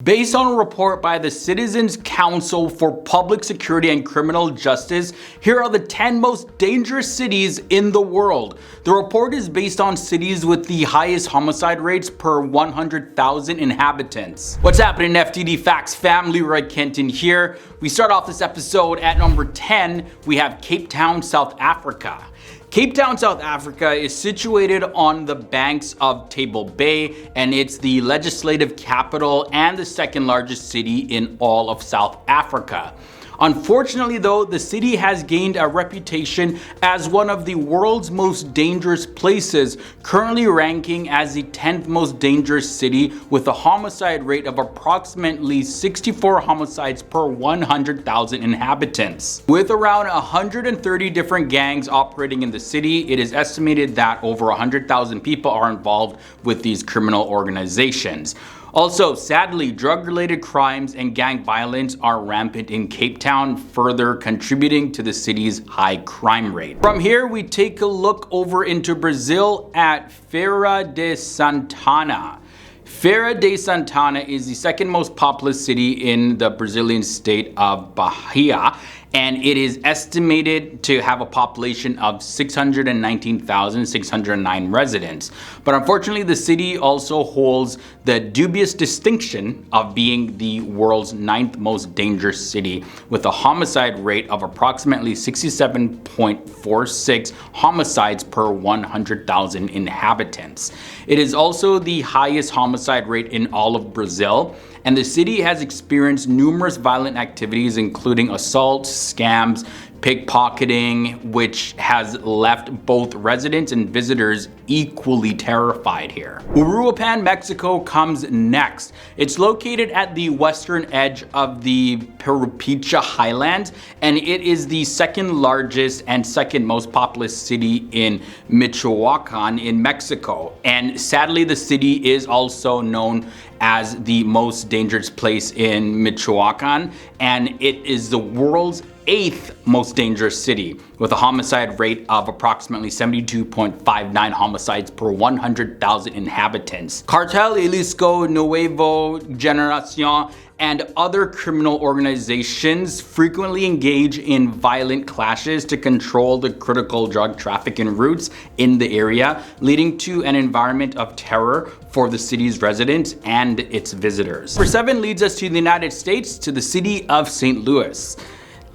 Based on a report by the Citizens Council for Public Security and Criminal Justice, here are the 10 most dangerous cities in the world. The report is based on cities with the highest homicide rates per 100,000 inhabitants. What's happening, FTD Facts family? Roy Kenton here. We start off this episode at number 10. We have Cape Town, South Africa. Cape Town, South Africa is situated on the banks of Table Bay, and it's the legislative capital and the second largest city in all of South Africa. Unfortunately though, the city has gained a reputation as one of the world's most dangerous places, currently ranking as the 10th most dangerous city with a homicide rate of approximately 64 homicides per 100,000 inhabitants. With around 130 different gangs operating in the city, it is estimated that over 100,000 people are involved with these criminal organizations. Also, sadly, drug-related crimes and gang violence are rampant in Cape Town, further contributing to the city's high crime rate. From here, we take a look over into Brazil at FIERA de Santana. FIERA de Santana is the second most populous city in the Brazilian state of Bahia, and it is estimated to have a population of 619,609 residents. But unfortunately, the city also holds the dubious distinction of being the world's 9th most dangerous city, with a homicide rate of approximately 67.46 homicides per 100,000 inhabitants. It is also the highest homicide rate in all of Brazil, and the city has experienced numerous violent activities including assaults, scams, pickpocketing, which has left both residents and visitors equally terrified here. URUAPAN, Mexico comes next. It's located at the western edge of the Purupicha Highlands, and it is the second largest and second most populous city in Michoacan in Mexico. And sadly, the city is also known as the most dangerous place in Michoacan, and it is the world's 8th most dangerous city, with a homicide rate of approximately 72.59 homicides per 100,000 inhabitants. Cartel Jalisco Nuevo Generacion and other criminal organizations frequently engage in violent clashes to control the critical drug trafficking routes in the area, leading to an environment of terror for the city's residents and its visitors. Number 7 leads us to the United States, to the city of St. Louis.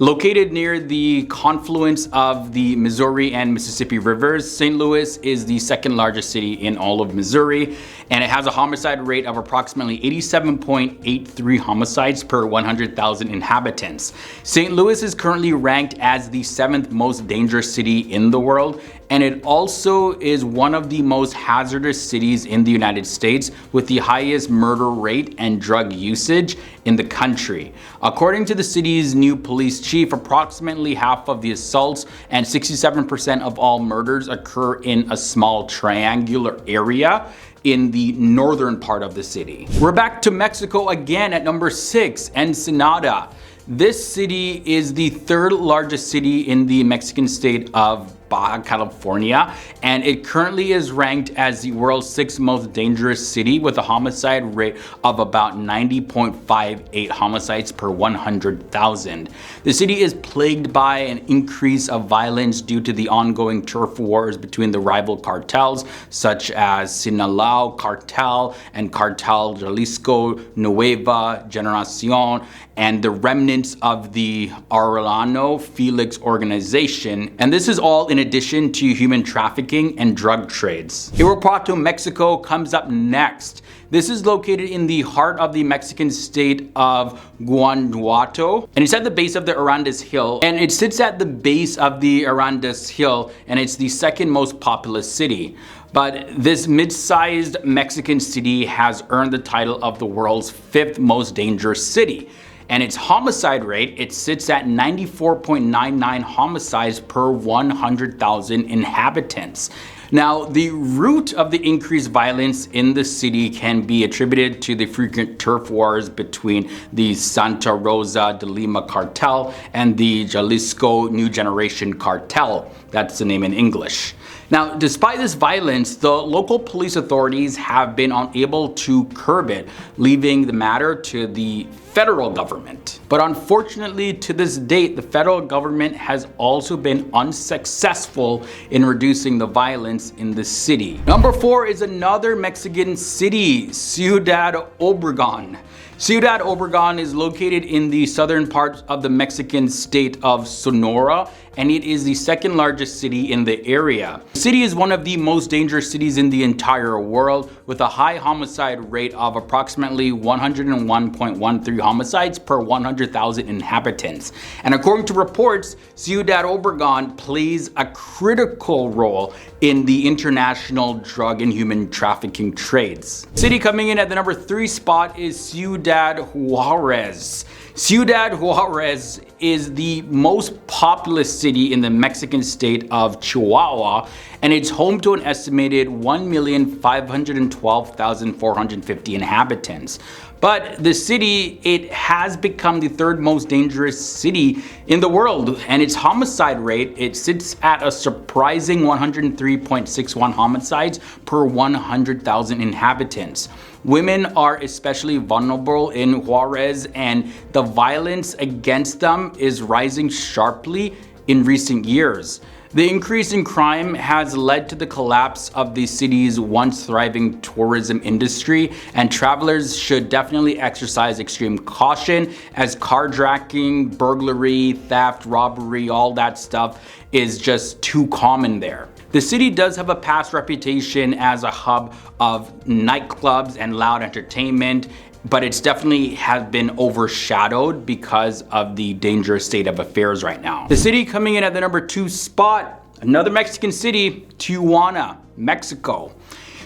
Located near the confluence of the Missouri and Mississippi rivers, St. Louis is the second largest city in all of Missouri, and it has a homicide rate of approximately 87.83 homicides per 100,000 inhabitants. St. Louis is currently ranked as the 7th most dangerous city in the world, and it also is one of the most hazardous cities in the United States, with the highest murder rate and drug usage in the country. According to the city's new police chief, approximately half of the assaults and 67% of all murders occur in a small triangular area in the northern part of the city. We're back to Mexico again at number 6, Ensenada. This city is the 3rd largest city in the Mexican state of Baja California, and it currently is ranked as the world's 6th most dangerous city, with a homicide rate of about 90.58 homicides per 100,000. The city is plagued by an increase of violence due to the ongoing turf wars between the rival cartels such as Sinaloa Cartel and Cartel Jalisco Nueva Generacion, and the remnants of the Arellano Felix organization, and this is all in addition to human trafficking and drug trades. IRAPUATO, Mexico comes up next. This is located in the heart of the Mexican state of Guanajuato, and it's at the base of the Arandas Hill, and it sits at the base of the Arandas Hill, and it's the second most populous city. But this mid-sized Mexican city has earned the title of the world's 5th most dangerous city. And its homicide rate, it sits at 94.99 homicides per 100,000 inhabitants. Now, the root of the increased violence in the city can be attributed to the frequent turf wars between the Santa Rosa de Lima cartel and the Jalisco New Generation cartel. That's the name in English. Now, despite this violence, the local police authorities have been unable to curb it, leaving the matter to the federal government. But unfortunately, to this date, the federal government has also been unsuccessful in reducing the violence in the city. Number 4 is another Mexican city, Ciudad Obregón. Ciudad Obregón is located in the southern part of the Mexican state of Sonora, and it is the second largest city in the area. The city is one of the most dangerous cities in the entire world, with a high homicide rate of approximately 101.13 homicides per 100,000 inhabitants. And according to reports, Ciudad Obregón plays a critical role in the international drug and human trafficking trades. The city coming in at the number 3 spot is Ciudad Juarez. Ciudad Juarez is the most populous city in the Mexican state of Chihuahua, and it's home to an estimated 1,512,450 inhabitants. But the city, it has become the 3rd most dangerous city in the world, and its homicide rate, it sits at a surprising 103.61 homicides per 100,000 inhabitants. Women are especially vulnerable in Juarez, and the violence against them is rising sharply in recent years. The increase in crime has led to the collapse of the city's once thriving tourism industry, and travelers should definitely exercise extreme caution, as carjacking, burglary, theft, robbery, all that stuff is just too common there. The city does have a past reputation as a hub of nightclubs and loud entertainment, but it's definitely has been overshadowed because of the dangerous state of affairs right now. The city coming in at the number 2 spot, another Mexican city, Tijuana, Mexico.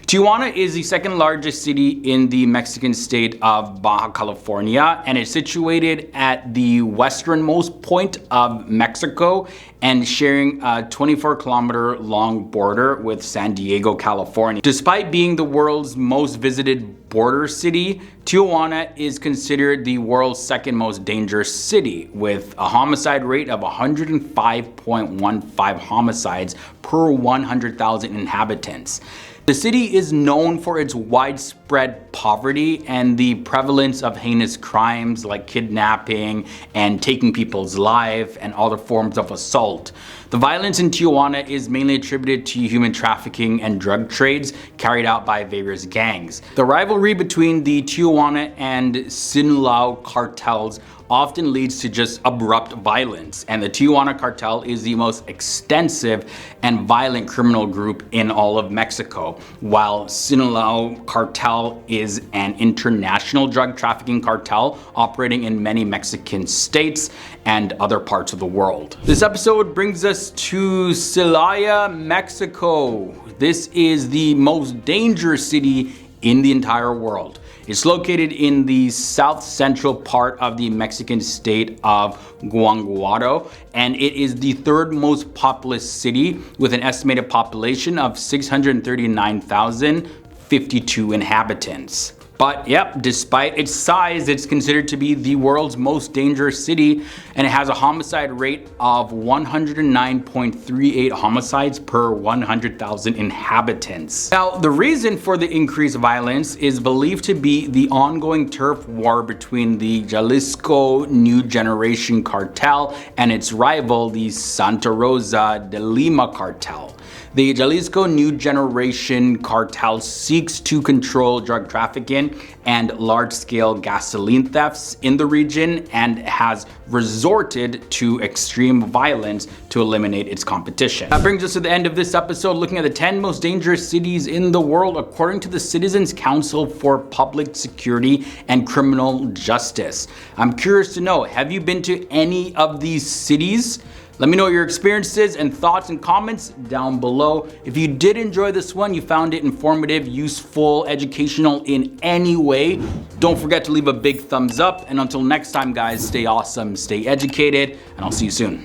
Tijuana is the 2nd largest city in the Mexican state of Baja California, and it's situated at the westernmost point of Mexico and sharing a 24-kilometer long border with San Diego, California. Despite being the world's most visited border city, Tijuana is considered the world's 2nd most dangerous city, with a homicide rate of 105.15 homicides per 100,000 inhabitants. The city is known for its widespread poverty and the prevalence of heinous crimes like kidnapping and taking people's life and other forms of assault. The violence in Tijuana is mainly attributed to human trafficking and drug trades carried out by various gangs. The rivalry between the Tijuana and Sinaloa cartels often leads to just abrupt violence, and the Tijuana cartel is the most extensive and violent criminal group in all of Mexico, while Sinaloa cartel is an international drug trafficking cartel operating in many Mexican states and other parts of the world. This episode brings us to Celaya, Mexico. This is the most dangerous city in the entire world. It's located in the south central part of the Mexican state of Guanajuato, and it is the 3rd most populous city with an estimated population of 639,052 inhabitants. But yep, despite its size, it's considered to be the world's most dangerous city, and it has a homicide rate of 109.38 homicides per 100,000 inhabitants. Now, the reason for the increased violence is believed to be the ongoing turf war between the Jalisco New Generation cartel and its rival, the Santa Rosa de Lima cartel. The Jalisco New Generation cartel seeks to control drug trafficking and large-scale gasoline thefts in the region, and has resorted to extreme violence to eliminate its competition. That brings us to the end of this episode, looking at the 10 most dangerous cities in the world according to the Citizens Council for Public Security and Criminal Justice. I'm curious to know, have you been to any of these cities? Let me know your experiences and thoughts and comments down below. If you did enjoy this one, you found it informative, useful, educational in any way, don't forget to leave a big thumbs up. And until next time, guys, stay awesome, stay educated, and I'll see you soon.